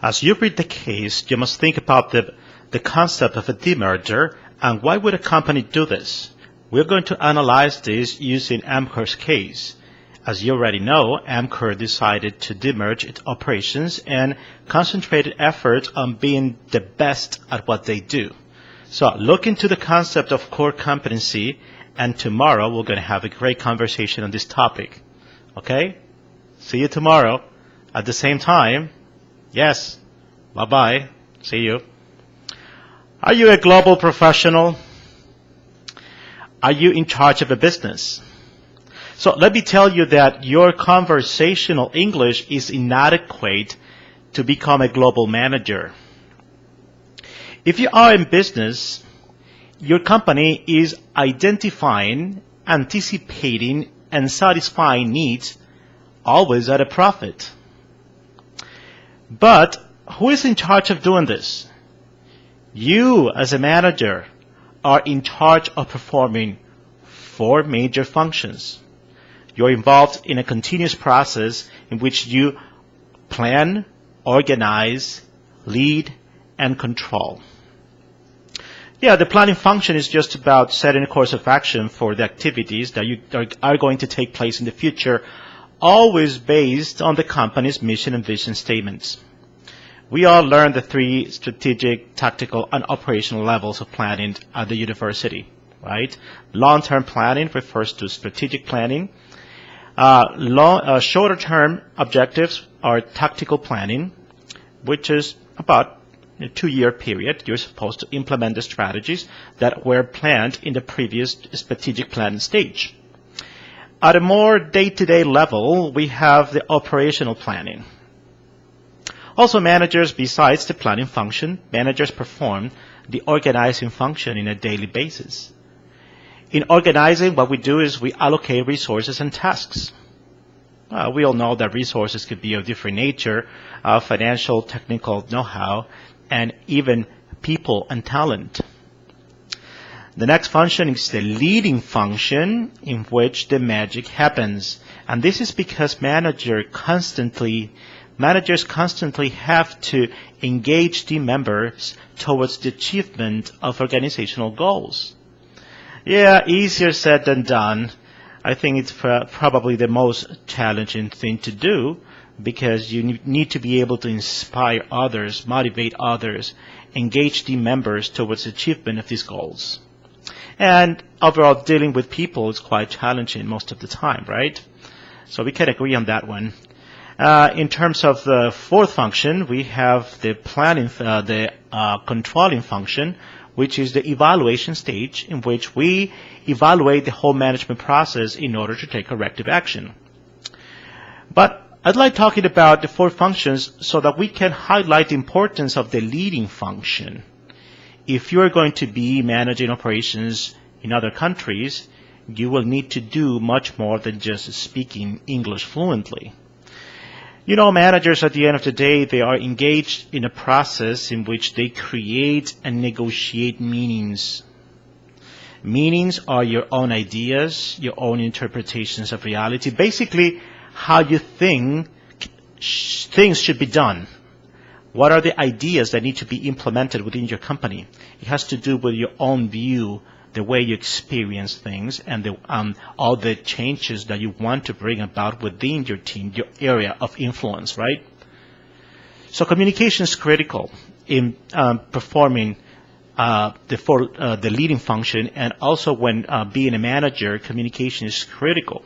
As you read the case, you must think about the concept of a demerger and why would a company do this. We're going to analyze this using Amcor's case. As you already know, Amcor decided to demerge its operations and concentrated efforts on being the best at what they do. So look into the concept of core competency, and tomorrow we're going to have a great conversation on this topic. Okay? See you tomorrow at the same time. Yes. Bye-bye. See you. Are you a global professional? Are you in charge of a business? So let me tell you that your conversational English is inadequate to become a global manager. If you are in business, your company is identifying, anticipating, and satisfying needs always at a profit. But who is in charge of doing this? You, as a manager, are in charge of performing 4 major functions. You're involved in a continuous process in which you plan, organize, lead, and control. Yeah, the planning function is just about setting a course of action for the activities that are going to take place in the future, always based on the company's mission and vision statements. We all learn the 3 strategic, tactical, and operational levels of planning at the university, right? Long-term planning refers to strategic planning. Shorter-term objectives are tactical planning, which is about a 2-year period. You're supposed to implement the strategies that were planned in the previous strategic planning stage. At a more day-to-day level, we have the operational planning. Also, managers, besides the planning function, managers perform the organizing function in a daily basis. In organizing, what we do is we allocate resources and tasks. We all know that resources could be of different nature, financial, technical know-how, and even people and talent. The next function is the leading function, in which the magic happens. And this is because managers constantly have to engage team members towards the achievement of organizational goals. Yeah, easier said than done. I think it's probably the most challenging thing to do, because you need to be able to inspire others, motivate others, engage team members towards the achievement of these goals. And overall, dealing with people is quite challenging most of the time, right? So we can agree on that one. In terms of the 4th function, we have the planning, controlling function, which is the evaluation stage, in which we evaluate the whole management process in order to take corrective action. But I'd like talking about the 4 functions so that we can highlight the importance of the leading function. If you're going to be managing operations in other countries, you will need to do much more than just speaking English fluently. You know, managers at the end of the day, they are engaged in a process in which they create and negotiate meanings. Meanings are your own ideas, your own interpretations of reality, basically how you think things should be done. What are the ideas that need to be implemented within your company? It has to do with your own view, the way you experience things, and all the changes that you want to bring about within your team, your area of influence, right? So communication is critical in performing the leading function, and also when being a manager, communication is critical.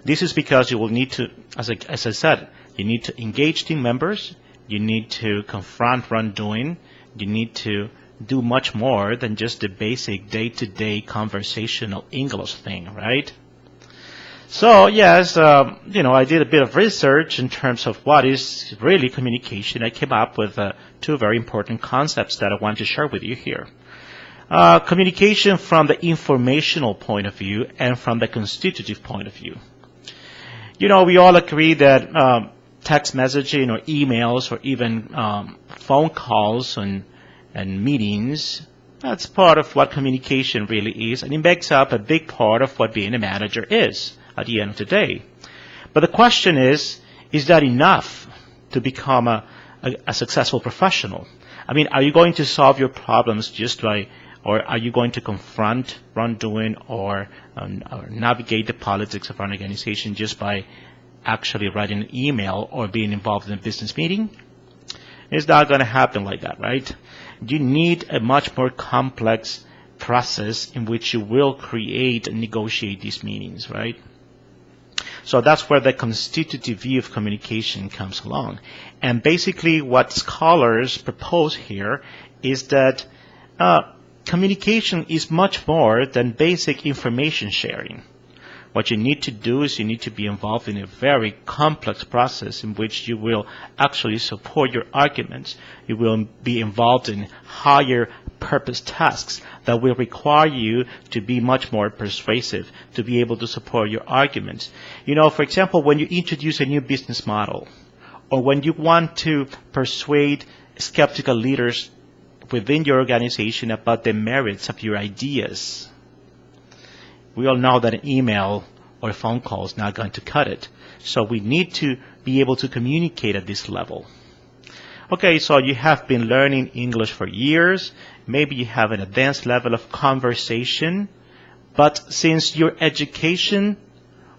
This is because you will need to, as I said, you need to engage team members, you need to confront wrongdoing, you need to do much more than just the basic day-to-day conversational English thing, right? So yes, I did a bit of research in terms of what is really communication. I came up with 2 very important concepts that I want to share with you here. Communication from the informational point of view and from the constitutive point of view. You know, we all agree that text messaging or emails or even phone calls and meetings, that's part of what communication really is, and it makes up a big part of what being a manager is at the end of the day. But the question is that enough to become a successful professional? I mean, are you going to solve your problems just by, or are you going to confront wrongdoing or navigate the politics of an organization just by actually writing an email or being involved in a business meeting? It's not going to happen like that, right? You need a much more complex process in which you will create and negotiate these meetings, right? So that's where the constitutive view of communication comes along. And basically what scholars propose here is that communication is much more than basic information sharing. What you need to do is you need to be involved in a very complex process in which you will actually support your arguments. You will be involved in higher purpose tasks that will require you to be much more persuasive, to be able to support your arguments. You know, for example, when you introduce a new business model, or when you want to persuade skeptical leaders within your organization about the merits of your ideas, we all know that an email or a phone call is not going to cut it. So we need to be able to communicate at this level. Okay, so you have been learning English for years. Maybe you have an advanced level of conversation. But since your education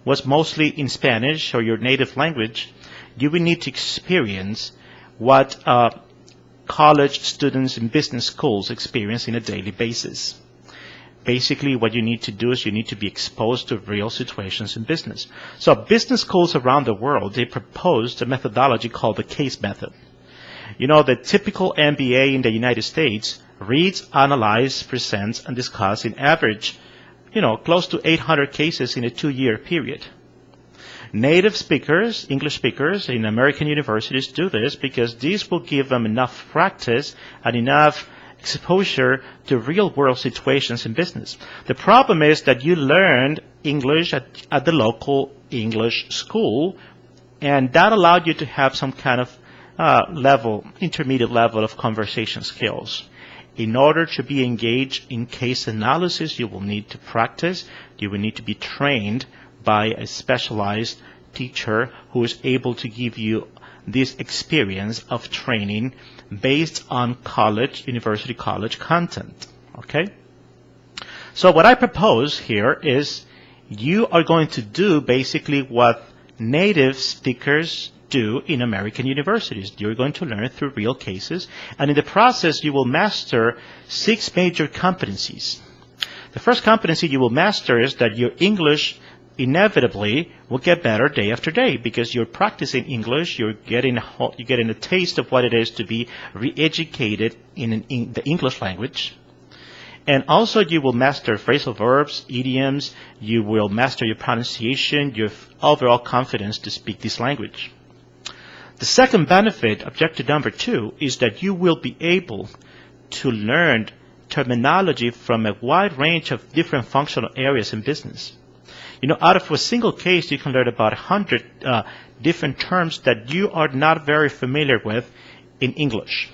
was mostly in Spanish or your native language, you will need to experience what college students in business schools experience on a daily basis. Basically, what you need to do is you need to be exposed to real situations in business. So business schools around the world, they proposed a methodology called the case method. You know, the typical MBA in the United States reads, analyzes, presents, and discusses in average, close to 800 cases in a 2-year period. Native speakers, English speakers in American universities do this because this will give them enough practice and enough exposure to real-world situations in business. The problem is that you learned English at the local English school, and that allowed you to have some kind of intermediate level of conversation skills. In order to be engaged in case analysis, you will need to practice. You will need to be trained by a specialized teacher who is able to give you this experience of training based on university college content. Okay? So what I propose here is you are going to do basically what native speakers do in American universities. You're going to learn through real cases, and in the process you will master 6 major competencies. The first competency you will master is that your English inevitably will get better day after day because you're practicing English, you're getting a taste of what it is to be re-educated in the English language. And also you will master phrasal verbs, idioms, you will master your pronunciation, your overall confidence to speak this language. The second benefit, objective number 2, is that you will be able to learn terminology from a wide range of different functional areas in business. Out of a single case, you can learn about 100 different terms that you are not very familiar with in English.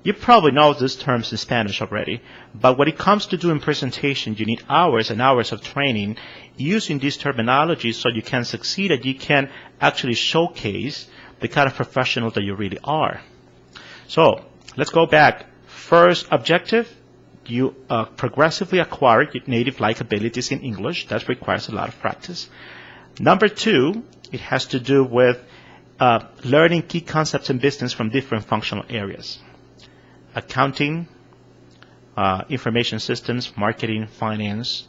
You probably know these terms in Spanish already, but when it comes to doing presentations, you need hours and hours of training using these terminologies so you can succeed and you can actually showcase the kind of professional that you really are. So let's go back. First objective, you progressively acquire your native-like abilities in English. That requires a lot of practice. Number 2, it has to do with learning key concepts in business from different functional areas. Accounting, information systems, marketing, finance,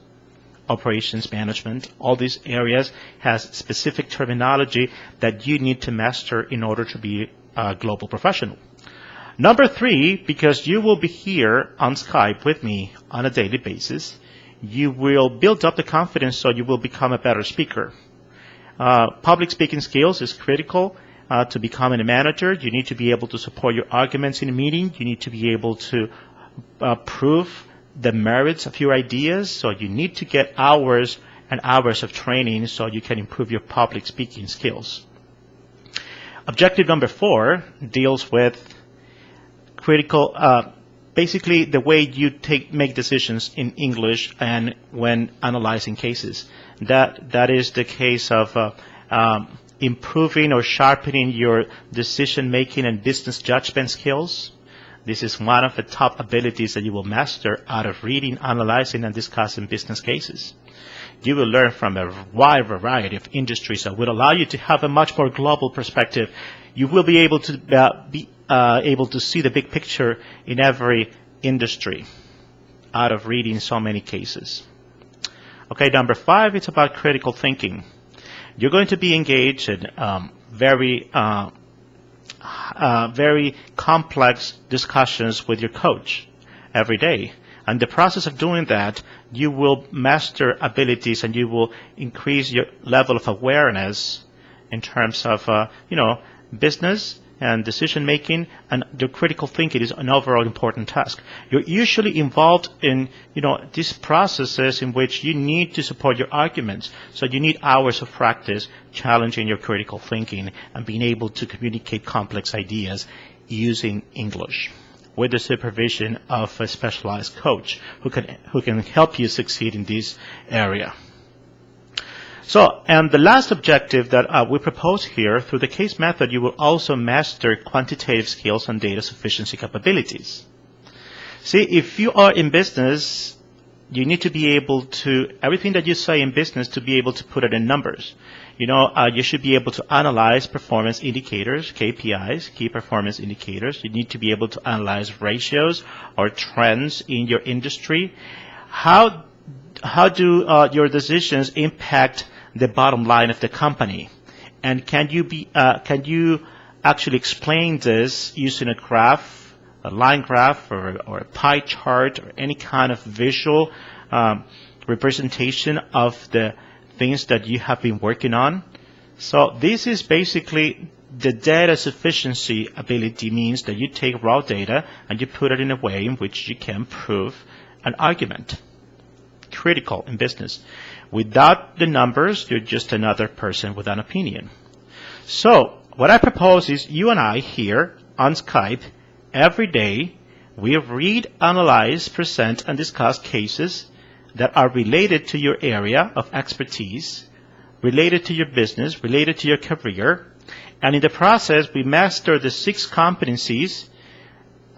operations management, all these areas has specific terminology that you need to master in order to be a global professional. Number 3, because you will be here on Skype with me on a daily basis, you will build up the confidence so you will become a better speaker. Public speaking skills is critical to becoming a manager. You need to be able to support your arguments in a meeting. You need to be able to prove the merits of your ideas. So you need to get hours and hours of training so you can improve your public speaking skills. Objective number 4 deals with critical, basically the way you make decisions in English and when analyzing cases. That is the case of improving or sharpening your decision-making and business judgment skills. This is one of the top abilities that you will master out of reading, analyzing, and discussing business cases. You will learn from a wide variety of industries that will allow you to have a much more global perspective. You will be able to see the big picture in every industry out of reading so many cases. Okay, number 5, it's about critical thinking. You're going to be engaged in very complex discussions with your coach every day. And the process of doing that, you will master abilities and you will increase your level of awareness in terms of, business and decision making, and your critical thinking is an overall important task. You're usually involved in, these processes in which you need to support your arguments. So you need hours of practice challenging your critical thinking and being able to communicate complex ideas using English with the supervision of a specialized coach who can help you succeed in this area. So, and the last objective that we propose here, through the case method, you will also master quantitative skills and data sufficiency capabilities. See, if you are in business, you need to be able to, everything that you say in business, to be able to put it in numbers. You should be able to analyze performance indicators, KPIs, key performance indicators. You need to be able to analyze ratios or trends in your industry. How do your decisions impact the bottom line of the company? And can you actually explain this using a graph, a line graph, or a pie chart, or any kind of visual representation of the things that you have been working on? So this is basically the data sufficiency ability. Means that you take raw data and you put it in a way in which you can prove an argument. Critical in business. Without the numbers, you're just another person with an opinion. So what I propose is you and I here on Skype every day, we read, analyze, present, and discuss cases that are related to your area of expertise, related to your business, related to your career, and in the process we master the 6 competencies.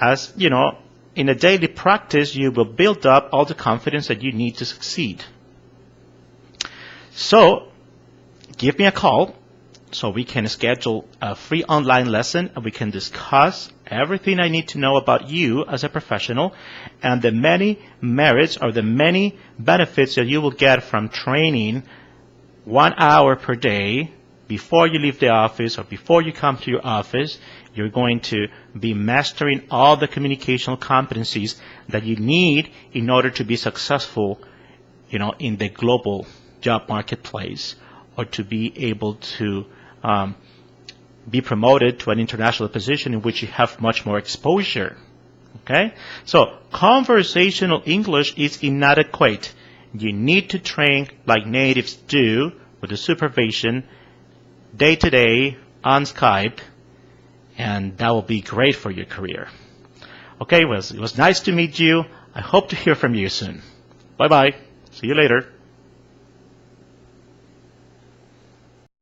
As in a daily practice, you will build up all the confidence that you need to succeed. So give me a call so we can schedule a free online lesson and we can discuss everything I need to know about you as a professional and the many merits or the many benefits that you will get from training 1 hour per day before you leave the office or before you come to your office. You're going to be mastering all the communicational competencies that you need in order to be successful, in the global job marketplace, or to be able to be promoted to an international position in which you have much more exposure. Okay? So conversational English is inadequate. You need to train like natives do with the supervision day to day on Skype, and that will be great for your career. Okay, well, it was nice to meet you. I hope to hear from you soon. Bye-bye. See you later.